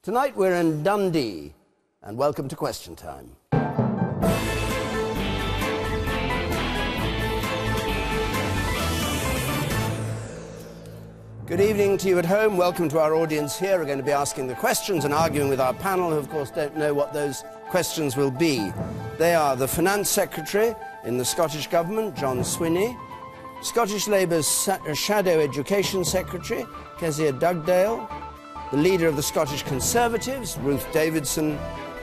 Tonight we're in Dundee, and welcome to Question Time. Good evening to you at home. Welcome to our audience here. We're going to be asking the questions and arguing with our panel, who of course don't know what those questions will be. They are the Finance Secretary in the Scottish Government, John Swinney, Scottish Labour's Shadow Education Secretary, Kezia Dugdale, the leader of the Scottish Conservatives, Ruth Davidson,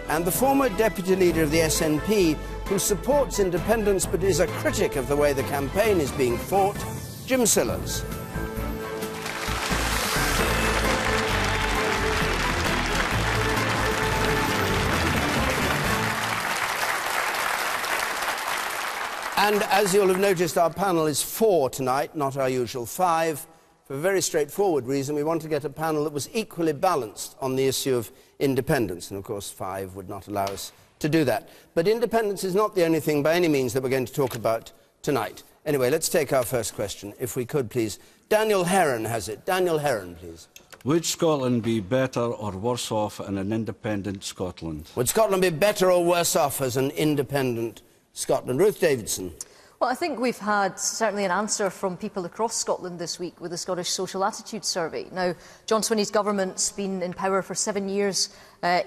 and the former Deputy Leader of the SNP, who supports independence but is a critic of the way the campaign is being fought, Jim Sillars. And as you'll have noticed, our panel is 4 tonight, not our usual 5. For a very straightforward reason, we want to get a panel that was equally balanced on the issue of independence. And of course 5 would not allow us to do that. But independence is not the only thing by any means that we're going to talk about tonight. Anyway, let's take our first question, if we could, please. Daniel Heron has it. Daniel Heron, please. Would Scotland be better or worse off in an independent Scotland? Would Scotland be better or worse off as an independent Scotland? Ruth Davidson. Well, I think we've had certainly an answer from people across Scotland this week with the Scottish Social Attitude Survey. Now, John Swinney's government's been in power for 7 years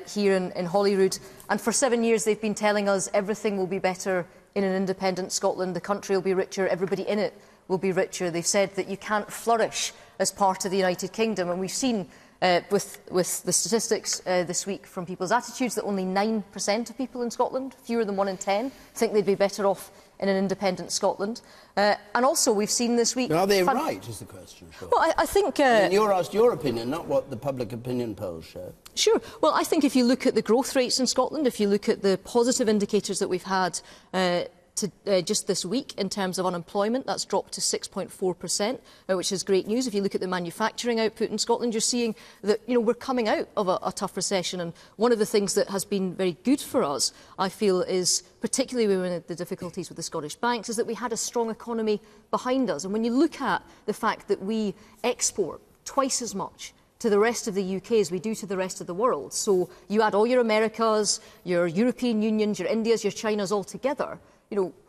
here in Holyrood, and for 7 years they've been telling us everything will be better in an independent Scotland, the country will be richer, everybody in it will be richer. They've said that you can't flourish as part of the United Kingdom, and we've seen with the statistics this week from people's attitudes that only 9% of people in Scotland, fewer than 1 in 10, think they'd be better off in an independent Scotland. And also we've seen this week... Are they right, is the question? Sure. Well, I think... you're asked your opinion, not what the public opinion polls show. Sure. Well, I think if you look at the growth rates in Scotland, if you look at the positive indicators that we've had just this week in terms of unemployment, that's dropped to 6.4%, which is great news. If you look at the manufacturing output in Scotland, you're seeing that we're coming out of a tough recession. And one of the things that has been very good for us, I feel, is particularly when we had the difficulties with the Scottish banks, is that we had a strong economy behind us. And when you look at the fact that we export twice as much to the rest of the UK as we do to the rest of the world, so you add all your Americas, your European Unions, your Indias, your Chinas all together,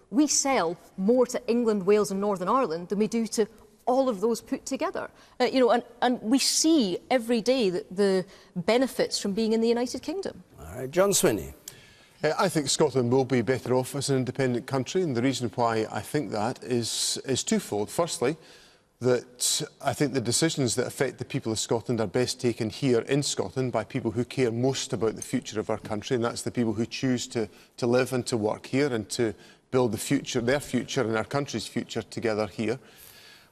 we sell more to England, Wales and Northern Ireland than we do to all of those put together. And we see every day the benefits from being in the United Kingdom. All right, John Swinney. I think Scotland will be better off as an independent country, and the reason why I think that is twofold. Firstly, that I think the decisions that affect the people of Scotland are best taken here in Scotland by people who care most about the future of our country, and that's the people who choose to live and to work here and to build the future, their future and our country's future together here.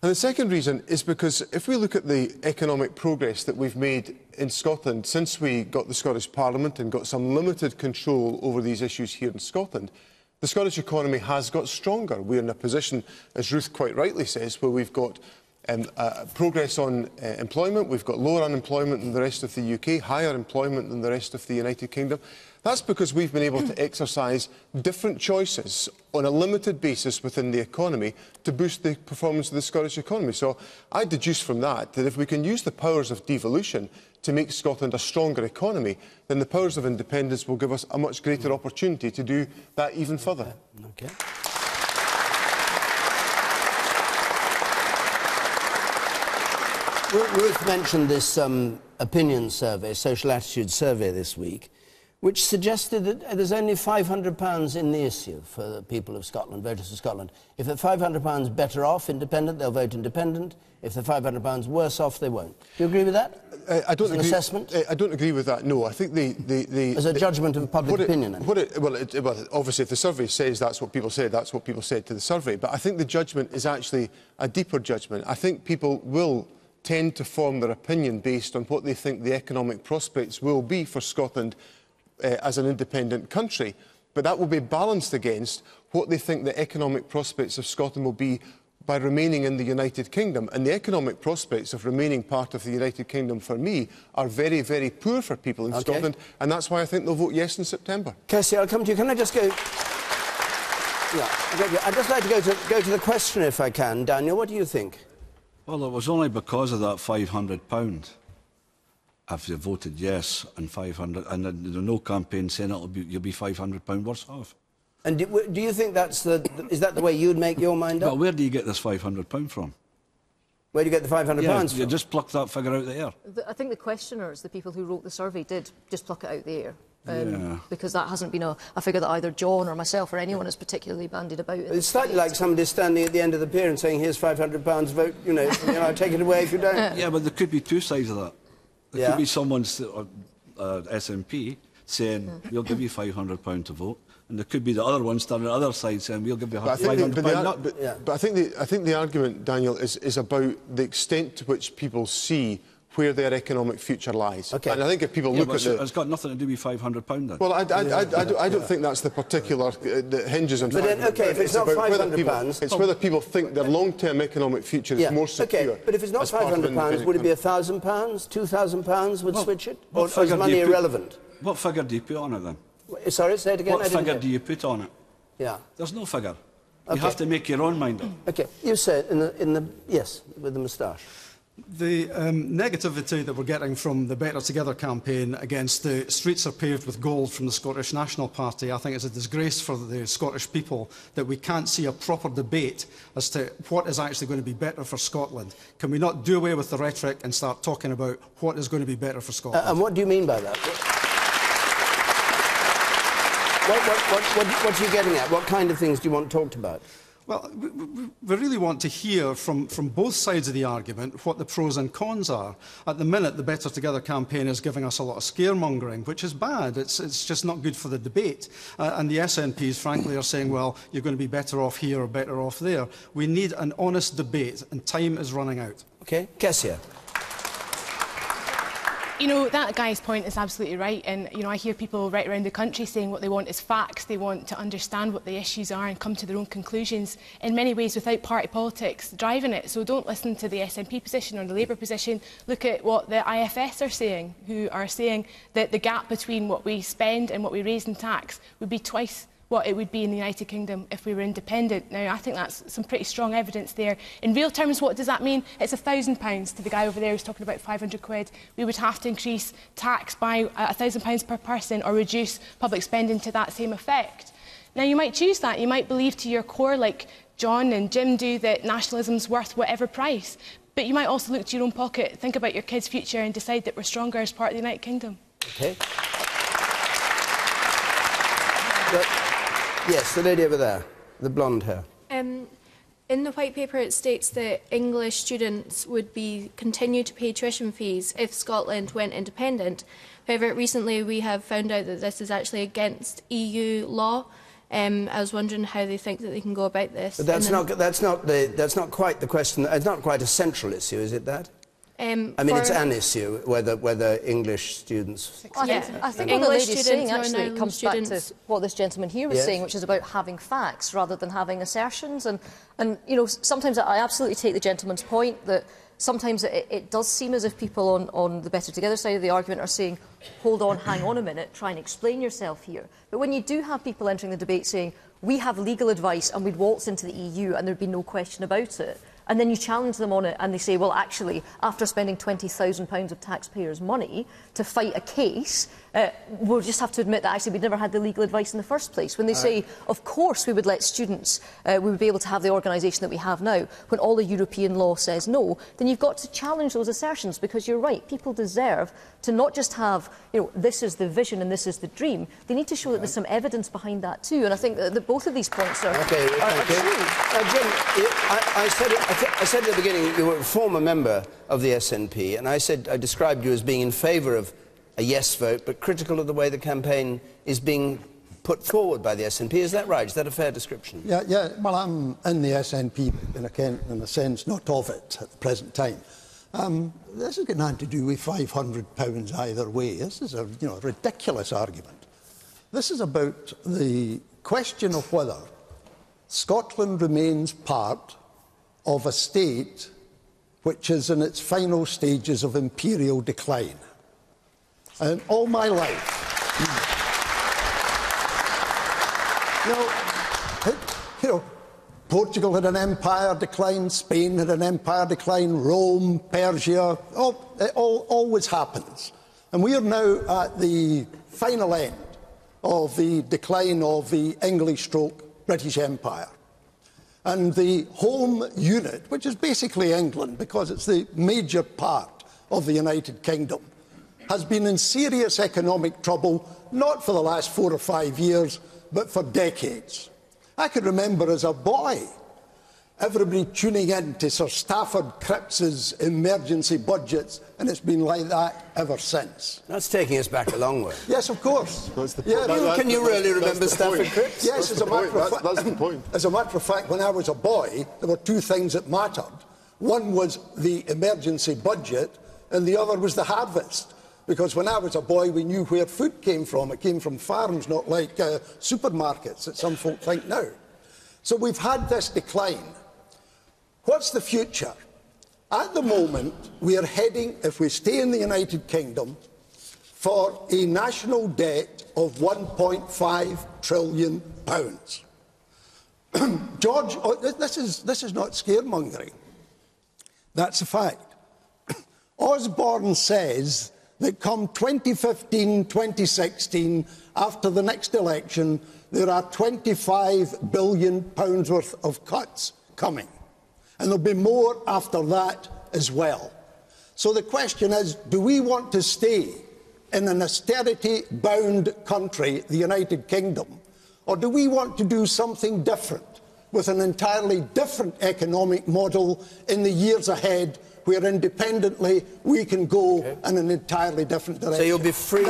And the second reason is because if we look at the economic progress that we've made in Scotland since we got the Scottish Parliament and got some limited control over these issues here in Scotland, the Scottish economy has got stronger. We're in a position, as Ruth quite rightly says, where we've got progress on employment, we've got lower unemployment than the rest of the UK, higher employment than the rest of the United Kingdom. That's because we've been able to exercise different choices on a limited basis within the economy to boost the performance of the Scottish economy. So I deduce from that if we can use the powers of devolution to make Scotland a stronger economy, then the powers of independence will give us a much greater opportunity to do that even further. Okay. Ruth mentioned this opinion survey, social attitude survey this week, which suggested that there's only £500 in the issue for the people of Scotland, voters of Scotland. If they're £500 better off independent, they'll vote independent. If they're £500 worse off, they won't. Do you agree with that? I don't agree. Assessment? I don't agree with that, no. I think as a judgment of public opinion. Well, obviously, if the survey says that's what people said, that's what people said to the survey. But I think the judgment is actually a deeper judgment. I think people will tend to form their opinion based on what they think the economic prospects will be for Scotland as an independent country, but that will be balanced against what they think the economic prospects of Scotland will be by remaining in the United Kingdom. And the economic prospects of remaining part of the United Kingdom, for me, are very, very poor for people in Scotland, and that's why I think they'll vote yes in September. Kezia, I'll come to you. Can I just go... Yeah, I'd just like to go to the question, if I can. Daniel, what do you think? Well, it was only because of that £500. if you voted yes and 500, and there's no campaign saying you'll be £500 worse off. And do you think is that the way you'd make your mind up? Well, where do you get this £500 from? Where do you get the £500 from? You just pluck that figure out of the air. I think the questioners, the people who wrote the survey, did just pluck it out of the air. Yeah. Because that hasn't been a figure that either John or myself or anyone has particularly bandied about. It's slightly like somebody standing at the end of the pier and saying, here's £500, vote, take it away if you don't. Yeah, but there could be two sides of that. There could be someone, SNP, saying, we'll give you £500 to vote. And there could be the other one standing on the other side saying, we'll give you £500. But I think the argument, Daniel, is about the extent to which people see where their economic future lies. Okay. And I think if people look at it's got nothing to do with £500 then. Well, I don't think that's the particular that hinges on. But then, okay, if it's not £500, it's whether people think their long-term economic future is more secure. Okay, but if it's not £500, would it be £1,000, £2,000 would switch it, or is money irrelevant? What figure do you put on it then? Sorry, say it again. What figure do you put on it? Yeah. There's no figure. You have to make your own mind up. Okay, you said yes, with the moustache. The negativity that we're getting from the Better Together campaign against the streets are paved with gold from the Scottish National Party, I think is a disgrace for the Scottish people that we can't see a proper debate as to what is actually going to be better for Scotland. Can we not do away with the rhetoric and start talking about what is going to be better for Scotland? And what do you mean by that? What are you getting at? What kind of things do you want talked about? Well, we really want to hear from both sides of the argument what the pros and cons are. At the minute, the Better Together campaign is giving us a lot of scaremongering, which is bad. It's just not good for the debate. And the SNPs, frankly, are saying, well, you're going to be better off here or better off there. We need an honest debate, and time is running out. OK. Kezia. You know, that guy's point is absolutely right. And, I hear people right around the country saying what they want is facts. They want to understand what the issues are and come to their own conclusions, in many ways without party politics driving it. So don't listen to the SNP position or the Labour position. Look at what the IFS are saying, who are saying that the gap between what we spend and what we raise in tax would be twice what it would be in the United Kingdom if we were independent. Now, I think that's some pretty strong evidence there. In real terms, what does that mean? It's £1,000 to the guy over there who's talking about 500 quid. We would have to increase tax by £1,000 per person or reduce public spending to that same effect. Now, you might choose that. You might believe to your core, like John and Jim do, that nationalism's worth whatever price. But you might also look to your own pocket, think about your kids' future and decide that we're stronger as part of the United Kingdom. OK. Yes, the lady over there, the blonde hair. In the white paper, it states that English students would continue to pay tuition fees if Scotland went independent. However, recently we have found out that this is actually against EU law. I was wondering how they think that they can go about this. But that's not quite the question. It's not quite a central issue, is it that? I mean, it's an issue whether English students. I think what the lady's saying actually comes back to what this gentleman here was saying, which is about having facts rather than having assertions. And sometimes I absolutely take the gentleman's point that sometimes it does seem as if people on the Better Together side of the argument are saying, hold on, hang on a minute, try and explain yourself here. But when you do have people entering the debate saying, we have legal advice and we'd waltz into the EU and there'd be no question about it, and then you challenge them on it and they say, well, actually, after spending £20,000 of taxpayers' money to fight a case, we'll just have to admit that actually we'd never had the legal advice in the first place. When they say, of course we would let students, we would be able to have the organisation that we have now, when all the European law says no, then you've got to challenge those assertions, because you're right, people deserve to not just have, this is the vision and this is the dream. They need to show that there's some evidence behind that too, and I think that both of these points are true. Jim, I said at the beginning you were a former member of the SNP, and I described you as being in favour of a yes vote, but critical of the way the campaign is being put forward by the SNP. Is that right? Is that a fair description? Yeah. Well, I'm in the SNP in a sense, not of it at the present time. This has got nothing to do with £500 either way. This is a ridiculous argument. This is about the question of whether Scotland remains part of a state which is in its final stages of imperial decline. And all my life, Portugal had an empire decline, Spain had an empire decline, Rome, Persia, it always happens. And we are now at the final end of the decline of the English-British Empire. And the home unit, which is basically England, because it's the major part of the United Kingdom, has been in serious economic trouble, not for the last 4 or 5 years, but for decades. I can remember as a boy everybody tuning in to Sir Stafford Cripps's emergency budgets, and it's been like that ever since. That's taking us back a long way. Yes, of course. That's the Yeah, can you really remember Stafford Cripps? yes, as a matter of fact. That's the point. As a matter of fact, when I was a boy, there were two things that mattered. One was the emergency budget, and the other was the harvest. Because when I was a boy, we knew where food came from. It came from farms, not like supermarkets that some folk think now. So we've had this decline. What's the future? At the moment, we are heading, if we stay in the United Kingdom, for a national debt of £1.5 trillion. George, this is not scaremongering. That's a fact. Osborne says that come 2015, 2016, after the next election, there are £25 billion worth of cuts coming. And there'll be more after that as well. So the question is, do we want to stay in an austerity-bound country, the United Kingdom, or do we want to do something different with an entirely different economic model in the years ahead, where independently we can go in an entirely different direction? So you'll be free.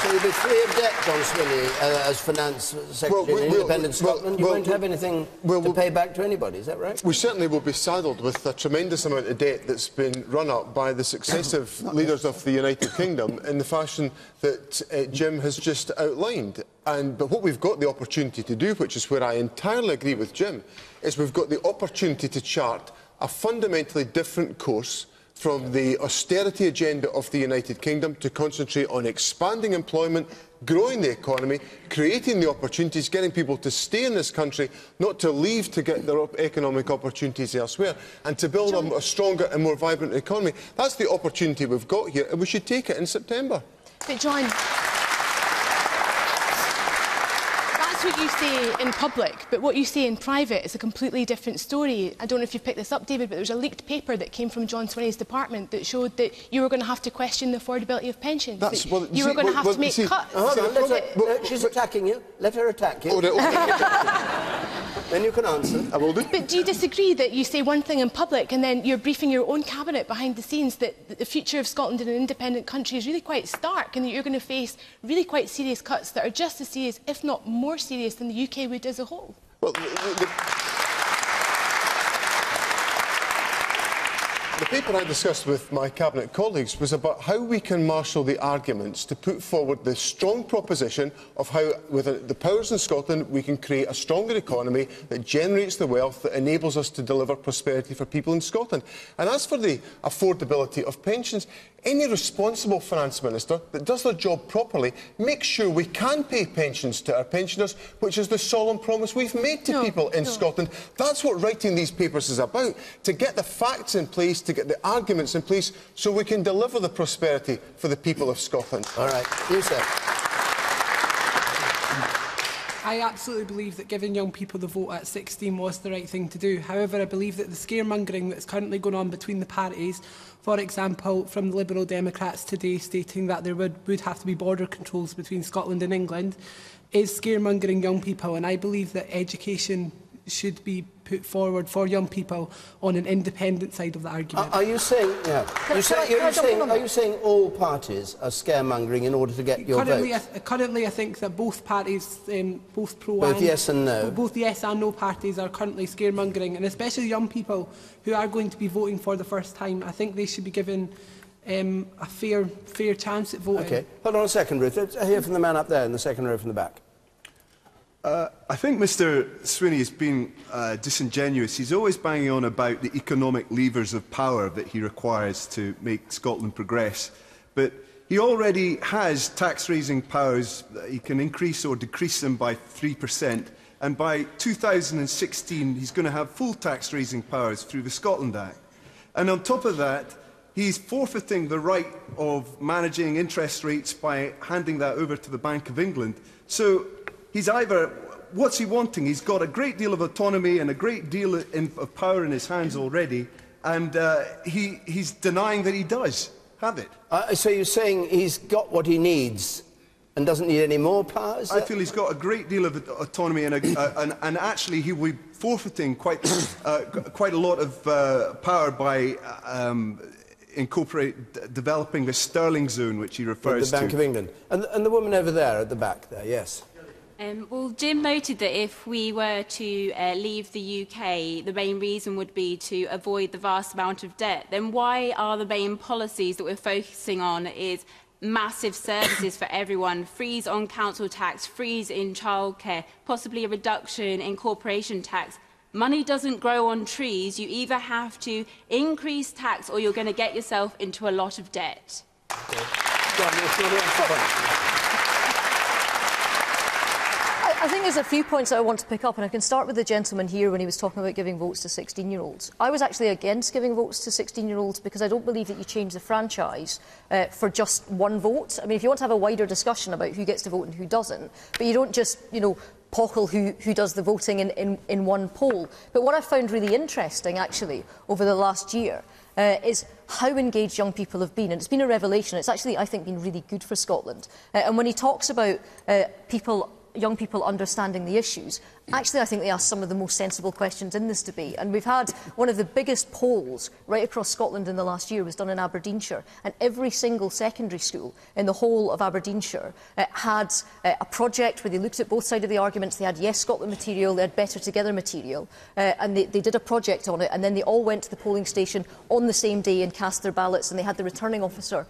So you'll be free of debt, John Swinney, as Finance Secretary in independent Scotland. You won't have anything to pay back to anybody, is that right? We certainly will be saddled with a tremendous amount of debt that's been run up by the successive leaders of the United Kingdom in the fashion that Jim has just outlined. But what we've got the opportunity to do, which is where I entirely agree with Jim, is we've got the opportunity to chart a fundamentally different course from the austerity agenda of the United Kingdom to concentrate on expanding employment, growing the economy, creating the opportunities, getting people to stay in this country, not to leave to get their economic opportunities elsewhere, and to build a stronger and more vibrant economy. That's the opportunity we've got here, and we should take it in September. But John, that's what you say in public, but what you say in private is a completely different story. I don't know if you've picked this up, David, but there was a leaked paper that came from John Swinney's department that showed that you were going to have to question the affordability of pensions. You were going to have to make cuts. Hold on, she's attacking you. Let her attack you. Then you can answer. I will do. But do you disagree that you say one thing in public and then you're briefing your own cabinet behind the scenes that the future of Scotland in an independent country is really quite stark and that you're going to face really quite serious cuts that are just as serious, if not more serious, than the UK would as a whole? Well, the paper I discussed with my Cabinet colleagues was about how we can marshal the arguments to put forward the strong proposition of how, with the powers in Scotland, we can create a stronger economy that generates the wealth that enables us to deliver prosperity for people in Scotland. And as for the affordability of pensions, any responsible Finance Minister that does their job properly makes sure we can pay pensions to our pensioners, which is the solemn promise we've made to people in Scotland. That's what writing these papers is about, to get the facts in place, to get the arguments in place, so we can deliver the prosperity for the people of Scotland. All right, you sir. I absolutely believe that giving young people the vote at 16 was the right thing to do. However, I believe that the scaremongering that's currently going on between the parties, for example, from the Liberal Democrats today stating that there would have to be border controls between Scotland and England, is scaremongering young people. And I believe that education should be put forward for young people on an independent side of the argument. Are you saying, are you saying all parties are scaremongering in order to get your vote? Currently, I think that both parties, both pro both and yes and no, both yes and no parties are currently scaremongering, and especially young people who are going to be voting for the first time. I think they should be given a fair chance at voting. Okay, hold on a second, Ruth. Let's hear from the man up there in the second row from the back. I think Mr Swinney has been disingenuous. He's always banging on about the economic levers of power that he requires to make Scotland progress. But he already has tax-raising powers. He can increase or decrease them by 3%. and by 2016 he's going to have full tax-raising powers through the Scotland Act. And on top of that, he's forfeiting the right of managing interest rates by handing that over to the Bank of England. So he's either... What's he wanting? He's got a great deal of autonomy and a great deal of power in his hands already, and he's denying that he does have it. So you're saying he's got what he needs and doesn't need any more powers? I feel he's got a great deal of autonomy, and actually he will be forfeiting quite a lot of power by developing the sterling zone, which he refers to. The Bank of England. And the woman over there at the back there, yes. Well, Jim noted that if we were to leave the UK, the main reason would be to avoid the vast amount of debt. Then why are the main policies that we're focusing on is massive services for everyone, freeze on council tax, freeze in childcare, possibly a reduction in corporation tax? Money doesn't grow on trees. You either have to increase tax or you're going to get yourself into a lot of debt. I think there's a few points that I want to pick up, and I can start with the gentleman here when he was talking about giving votes to 16-year-olds. I was actually against giving votes to 16-year-olds because I don't believe that you change the franchise for just one vote. I mean, if you want to have a wider discussion about who gets to vote and who doesn't, but you don't just, you know, pockle who does the voting in one poll. But what I found really interesting, actually, over the last year is how engaged young people have been. And it's been a revelation. It's actually, I think, been really good for Scotland. And when he talks about young people understanding the issues, actually I think they asked some of the most sensible questions in this debate. And we've had one of the biggest polls right across Scotland in the last year was done in Aberdeenshire, and every single secondary school in the whole of Aberdeenshire had a project where they looked at both sides of the arguments. They had Yes Scotland material, they had Better Together material, and they did a project on it, and then they all went to the polling station on the same day and cast their ballots, and they had the returning officer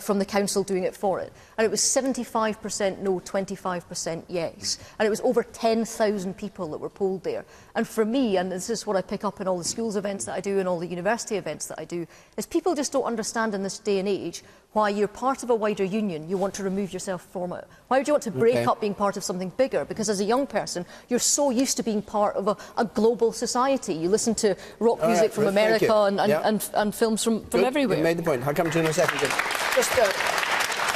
from the council doing it for it. And it was 75% no, 25% yes. And it was over 10,000 people that were polled there. And for me, and this is what I pick up in all the schools events that I do and all the university events that I do, is people just don't understand in this day and age why you're part of a wider union, you want to remove yourself from it. Why would you want to break up being part of something bigger? Because as a young person, you're so used to being part of a global society. You listen to rock music from America and films from everywhere. You made the point. I'll come to you in a second. Just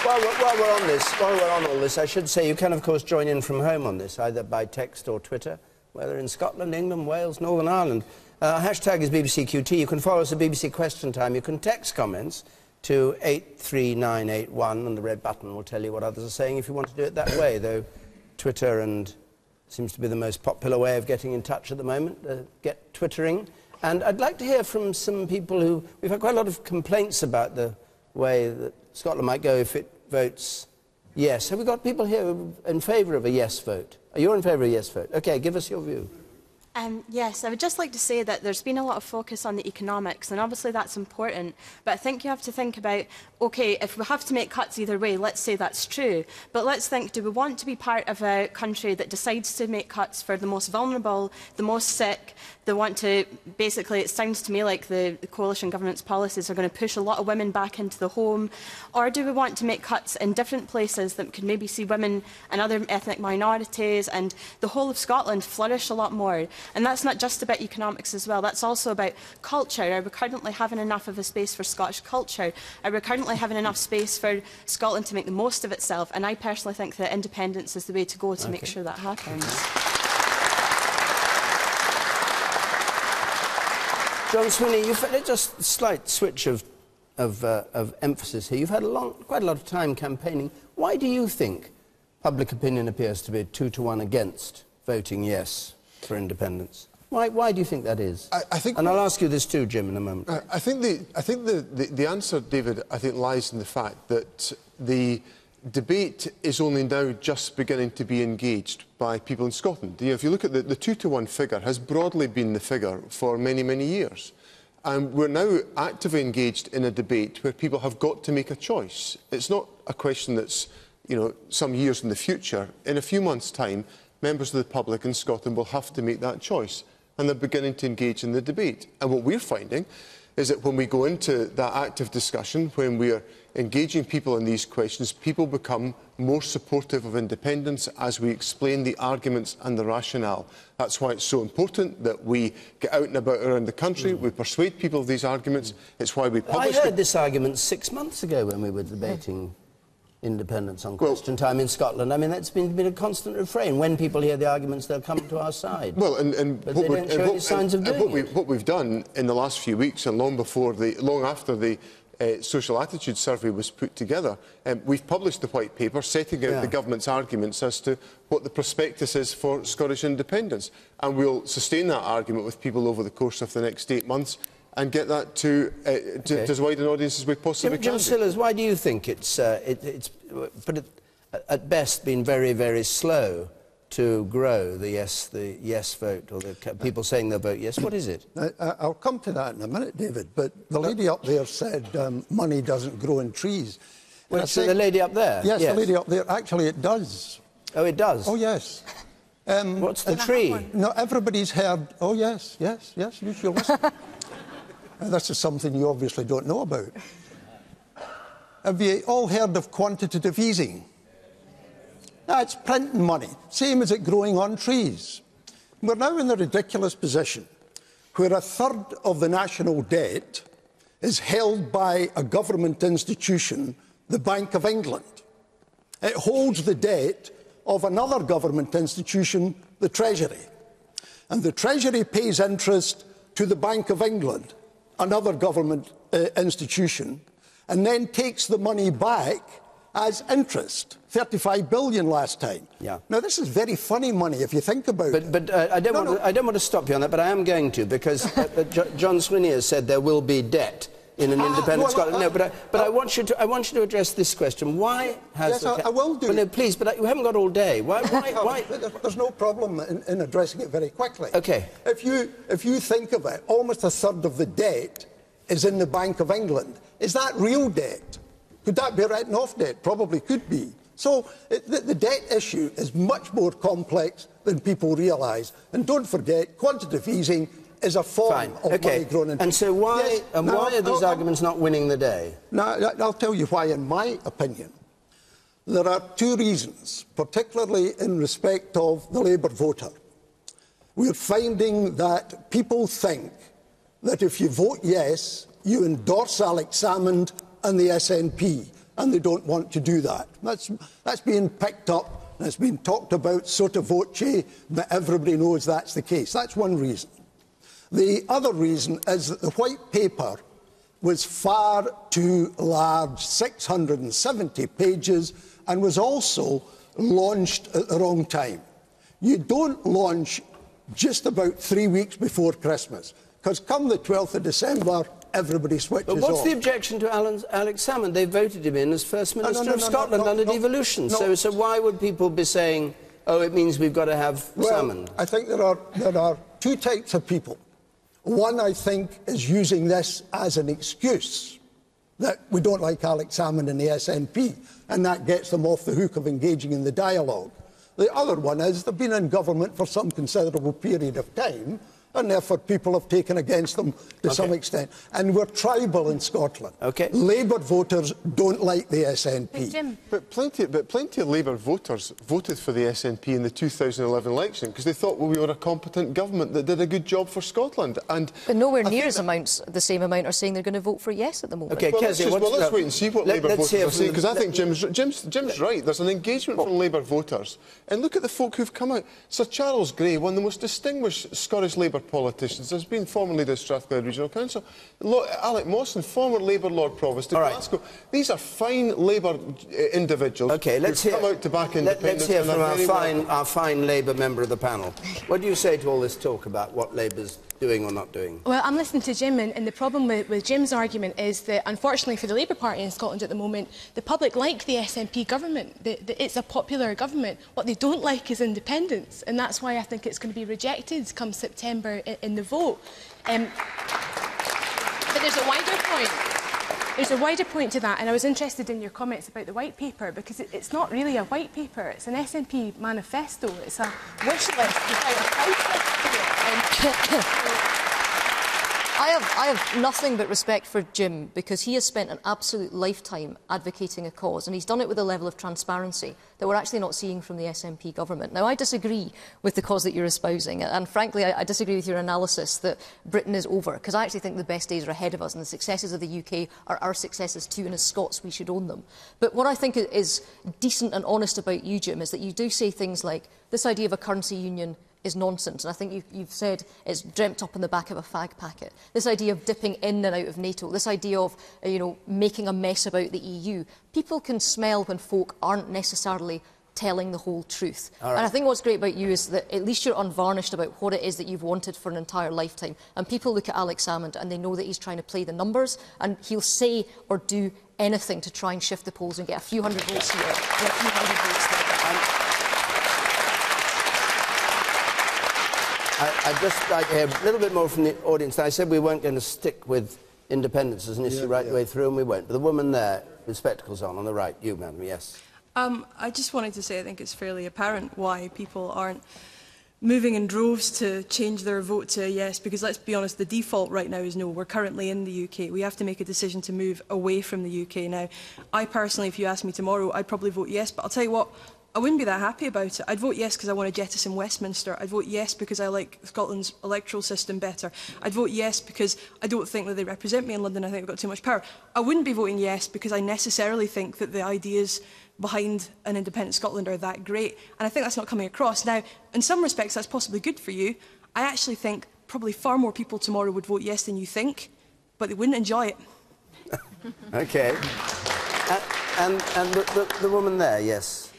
while we're on all this, I should say you can, of course, join in from home on this, either by text or Twitter, whether in Scotland, England, Wales, Northern Ireland. Hashtag is BBCQT. You can follow us at BBC Question Time. You can text comments to 83981, and the red button will tell you what others are saying if you want to do it that way, though Twitter seems to be the most popular way of getting in touch at the moment. Get twittering. And I'd like to hear from some people who... We've had quite a lot of complaints about the way that Scotland might go if it votes yes. Have we got people here in favour of a yes vote? Are you in favour of a yes vote? OK, give us your view. Yes, I would just like to say that there's been a lot of focus on the economics, and obviously that's important, but I think you have to think about, OK, if we have to make cuts either way, let's say that's true, but let's think, do we want to be part of a country that decides to make cuts for the most vulnerable, the most sick? They want to, basically, it sounds to me like the coalition government's policies are going to push a lot of women back into the home, or do we want to make cuts in different places that could maybe see women and other ethnic minorities and the whole of Scotland flourish a lot more? And that's not just about economics as well, that's also about culture. Are we currently having enough of a space for Scottish culture? Are we currently having enough space for Scotland to make the most of itself? And I personally think that independence is the way to go to make sure that happens. John Swinney, you've had just a slight switch of emphasis here. You've had quite a lot of time campaigning. Why do you think public opinion appears to be 2-to-1 against voting yes for independence? Why do you think that is? I think, and I'll ask you this too, Jim, in a moment. I think the answer, David, I think lies in the fact that the debate is only now just beginning to be engaged by people in Scotland. You know, if you look at the 2-to-1 figure, has broadly been the figure for many, many years. And we're now actively engaged in a debate where people have got to make a choice. It's not a question that's, you know, some years in the future. In a few months' time, members of the public in Scotland will have to make that choice. and they're beginning to engage in the debate. And what we're finding is that when we go into that active discussion, when we are engaging people in these questions, people become more supportive of independence as we explain the arguments and the rationale. That's why it's so important that we get out and about around the country, we persuade people of these arguments. It's why we publish... I heard this argument 6 months ago when we were debating independence on question time in Scotland. I mean, that's been a constant refrain. When people hear the arguments, they'll come to our side. Well, but they don't show any signs of doing it. What we've done in the last few weeks, and long after the social attitude survey was put together, we've published the white paper setting out the government's arguments as to what the prospectus is for Scottish independence. And we'll sustain that argument with people over the course of the next 8 months and get that to as wide an audience as we possibly can. John Sillars, why do you think it's at best been very, very slow to grow the yes vote, or the people saying they'll vote yes? What is it? I'll come to that in a minute, David, but the lady up there said money doesn't grow in trees. Well, so the lady up there? Yes, the lady up there. Actually, it does. Oh, it does? Oh, yes. What's the tree? No, everybody's heard... Oh, yes, yes, yes, you should listen. This is something you obviously don't know about. Have you all heard of quantitative easing? It's printing money, same as it growing on trees. We're now in the ridiculous position where a third of the national debt is held by a government institution, the Bank of England. It holds the debt of another government institution, the Treasury. And the Treasury pays interest to the Bank of England, another government institution, and then takes the money back as interest. 35 billion last time. Yeah. Now, this is very funny money if you think about it. But I don't want to stop you on that, but I am going to, because John Swinney has said there will be debt in an independent Scotland. No, but I want you to address this question. Why has... Yes, I will do. Well, no, please, but you haven't got all day. Why? There's no problem in addressing it very quickly. OK. If you think of it, almost a third of the debt is in the Bank of England. Is that real debt? Could that be written off debt? Probably could be. So the debt issue is much more complex than people realise. And don't forget, quantitative easing is a form of money grown in. And so why are these arguments not winning the day? Now, I'll tell you why, in my opinion. There are two reasons, particularly in respect of the Labour voter. We're finding that people think that if you vote yes, you endorse Alex Salmond and the SNP, and they don't want to do that. That's being picked up, and it's been talked about sotto voce, but everybody knows that's the case. That's one reason. The other reason is that the white paper was far too large, 670 pages, and was also launched at the wrong time. You don't launch just about 3 weeks before Christmas, because come the 12th of December, everybody switches off. But what's the objection to Alex Salmond? They voted him in as First Minister of Scotland under devolution. So why would people be saying, oh, it means we've got to have Salmond? I think there are two types of people. One, I think, is using this as an excuse that we don't like Alex Salmond and the SNP, and that gets them off the hook of engaging in the dialogue. The other one is they've been in government for some considerable period of time, and therefore people have taken against them to some extent. And we're tribal in Scotland. Labour voters don't like the SNP. But plenty of Labour voters voted for the SNP in the 2011 election because they thought, well, we were a competent government that did a good job for Scotland. But nowhere near the same amount are saying they're going to vote for yes at the moment. Okay, Kezia, let's wait and see what Labour voters are saying, because I think Jim's right. There's an engagement from Labour voters. And look at the folk who've come out. Sir Charles Grey, one of the most distinguished Scottish Labour politicians, has been formerly the Strathclyde Regional Council. Alec Mawson, former Labour Lord Provost of Glasgow. These are fine Labour individuals who've come out to back independence. Let's hear from our fine Labour member of the panel. What do you say to all this talk about what Labour's doing or not doing? Well, I'm listening to Jim, and the problem with Jim's argument is that, unfortunately for the Labour Party in Scotland at the moment, the public like the SNP government. It's a popular government. What they don't like is independence, and that's why I think it's going to be rejected come September in the vote. But there's a wider point. There's a wider point to that, and I was interested in your comments about the white paper, because it's not really a white paper. It's an SNP manifesto. It's a wish list without a price list to it. I have nothing but respect for Jim, because he has spent an absolute lifetime advocating a cause, and he's done it with a level of transparency that we're actually not seeing from the SNP government. Now, I disagree with the cause that you're espousing, and frankly, I disagree with your analysis that Britain is over, because I actually think the best days are ahead of us, and the successes of the UK are our successes too, and as Scots, we should own them. But what I think is decent and honest about you, Jim, is that you do say things like, this idea of a currency union is nonsense, and I think you've said it's dreamt up in the back of a fag packet. This idea of dipping in and out of NATO, this idea of making a mess about the EU. People can smell when folk aren't necessarily telling the whole truth. And I think what's great about you is that at least you're unvarnished about what it is that you've wanted for an entire lifetime. And people look at Alex Salmond and they know that he's trying to play the numbers, and he'll say or do anything to try and shift the polls and get a few hundred votes here and a few hundred votes there. I'd just like to hear a little bit more from the audience. I said we weren't going to stick with independence as an issue the way through, and we won't. But the woman there with spectacles on the right, you, madam, yes. I just wanted to say I think it's fairly apparent why people aren't moving in droves to change their vote to a yes, because let's be honest, the default right now is no. We're currently in the UK. We have to make a decision to move away from the UK now. I personally, if you asked me tomorrow, I'd probably vote yes, but I'll tell you what, I wouldn't be that happy about it. I'd vote yes because I want to jettison Westminster. I'd vote yes because I like Scotland's electoral system better. I'd vote yes because I don't think that they represent me in London. I think they've got too much power. I wouldn't be voting yes because I necessarily think that the ideas behind an independent Scotland are that great. And I think that's not coming across. Now, in some respects, that's possibly good for you. I actually think probably far more people tomorrow would vote yes than you think, but they wouldn't enjoy it. OK. And the woman there, yes.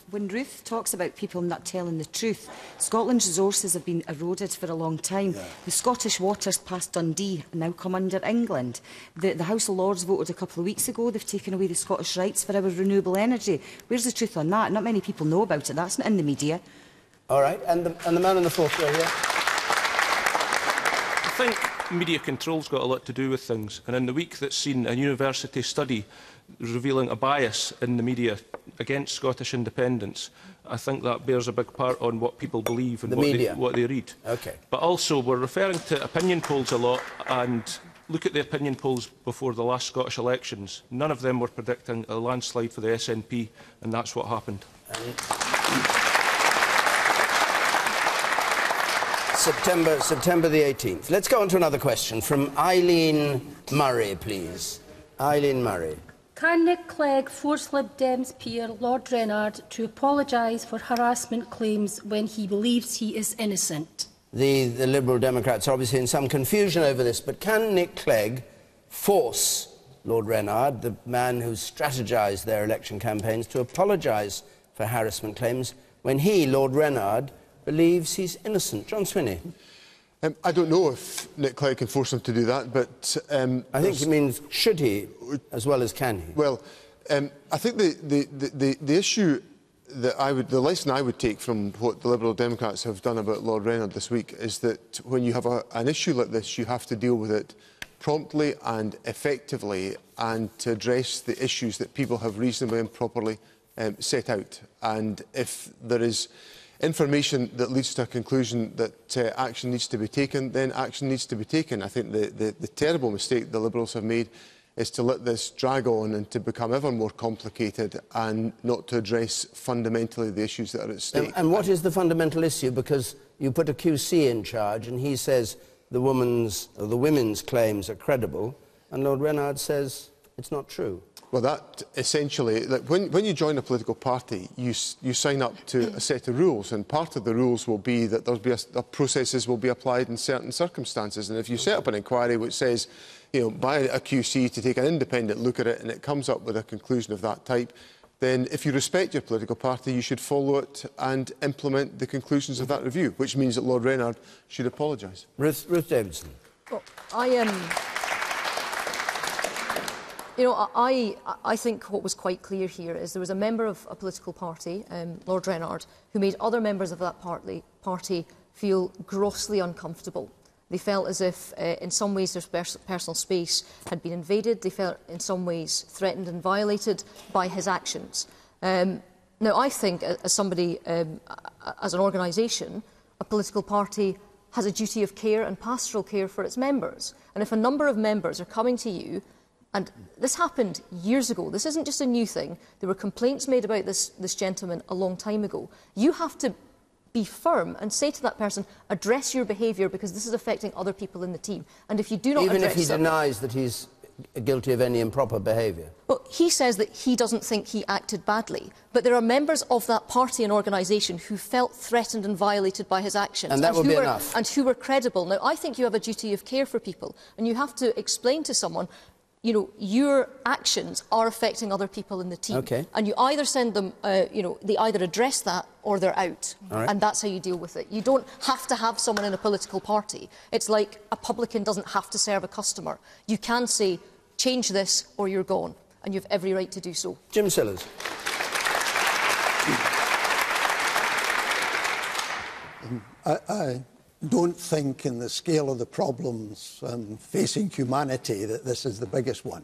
When Ruth talks about people not telling the truth, Scotland's resources have been eroded for a long time. Yeah. The Scottish waters past Dundee now come under England. The House of Lords voted a couple of weeks ago. They've taken away the Scottish rights for our renewable energy. Where's the truth on that? Not many people know about it. That's not in the media. All right. And the man in the fourth row here. I think media control's got a lot to do with things. And in the week that's seen a university study revealing a bias in the media against Scottish independence, I think that bears a big part on what people believe and what they read. Okay. But also, we're referring to opinion polls a lot, and look at the opinion polls before the last Scottish elections. None of them were predicting a landslide for the SNP, and that's what happened. September the 18th. Let's go on to another question from Eileen Murray, please. Eileen Murray. Can Nick Clegg force Lib Dems peer Lord Reynard to apologise for harassment claims when he believes he is innocent? The Liberal Democrats are obviously in some confusion over this, but can Nick Clegg force Lord Reynard, the man who strategised their election campaigns, to apologise for harassment claims when he, Lord Reynard, believes he's innocent? John Swinney. I don't know if Nick Clegg can force him to do that, but I think it means should he, as well as can he. Well, I think the issue that the lesson I would take from what the Liberal Democrats have done about Lord Reynard this week is that when you have an issue like this, you have to deal with it promptly and effectively, and to address the issues that people have reasonably and properly set out. And if there is information that leads to a conclusion that action needs to be taken, then action needs to be taken. I think the terrible mistake the Liberals have made is to let this drag on and to become ever more complicated and not to address fundamentally the issues that are at stake. And what is the fundamental issue? Because you put a QC in charge and he says the women's claims are credible, and Lord Reynard says it's not true. Well, that essentially, like when you join a political party, you sign up to a set of rules, and part of the rules will be that processes will be applied in certain circumstances. And if you set up an inquiry which says, by a QC to take an independent look at it, and it comes up with a conclusion of that type, then if you respect your political party, you should follow it and implement the conclusions of that review, which means that Lord Reynard should apologise. Ruth Davidson. Well, I think what was quite clear here is there was a member of a political party, Lord Reynard, who made other members of that party feel grossly uncomfortable. They felt as if, in some ways, their personal space had been invaded. They felt, in some ways, threatened and violated by his actions. Now, I think, as somebody, as an organisation, a political party has a duty of care and pastoral care for its members. And if a number of members are coming to you, and this happened years ago, this isn't just a new thing, there were complaints made about this gentleman a long time ago, you have to be firm and say to that person, address your behaviour because this is affecting other people in the team. And if you do not even if he denies that he's guilty of any improper behaviour? Well, he says that he doesn't think he acted badly, but there are members of that party and organisation who felt threatened and violated by his actions. And that would be enough. And who were credible. Now, I think you have a duty of care for people, and you have to explain to someone, you know, your actions are affecting other people in the team. Okay. And you either send them, you know, they either address that or they're out. All right. And that's how you deal with it. You don't have to have someone in a political party. It's like a publican doesn't have to serve a customer. You can say, change this or you're gone. And you have every right to do so. Jim Sillars. I don't think in the scale of the problems facing humanity that this is the biggest one.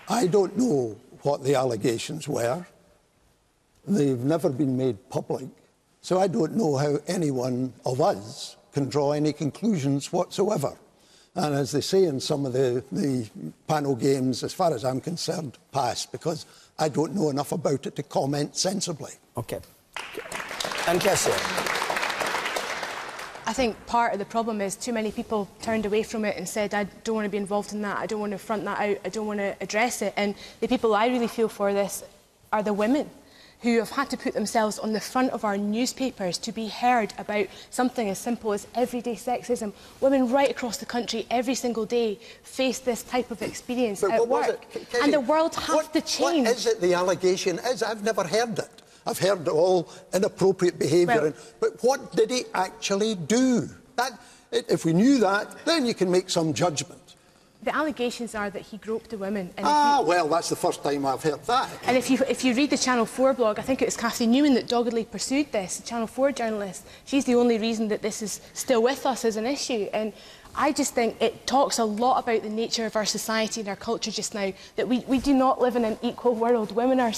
I don't know what the allegations were. They've never been made public, so I don't know how any one of us can draw any conclusions whatsoever. And as they say in some of the panel games, as far as I'm concerned, pass, because I don't know enough about it to comment sensibly. OK. And Kezia? I think part of the problem is too many people turned away from it and said, I don't want to be involved in that, I don't want to front that out, I don't want to address it. And the people I really feel for this are the women who have had to put themselves on the front of our newspapers to be heard about something as simple as everyday sexism. Women right across the country every single day face this type of experience at work. And the world has to change. What is it the allegation is? I've never heard it. I've heard all inappropriate behaviour, Well, but what did he actually do? If we knew that, then you can make some judgment. The allegations are that he groped a woman. And well, that's the first time I've heard that. And if you read the Channel 4 blog, I think it was Cathy Newman that doggedly pursued this, the Channel 4 journalist. She's the only reason that this is still with us as an issue. And I just think it talks a lot about the nature of our society and our culture just now, that we do not live in an equal world. Women are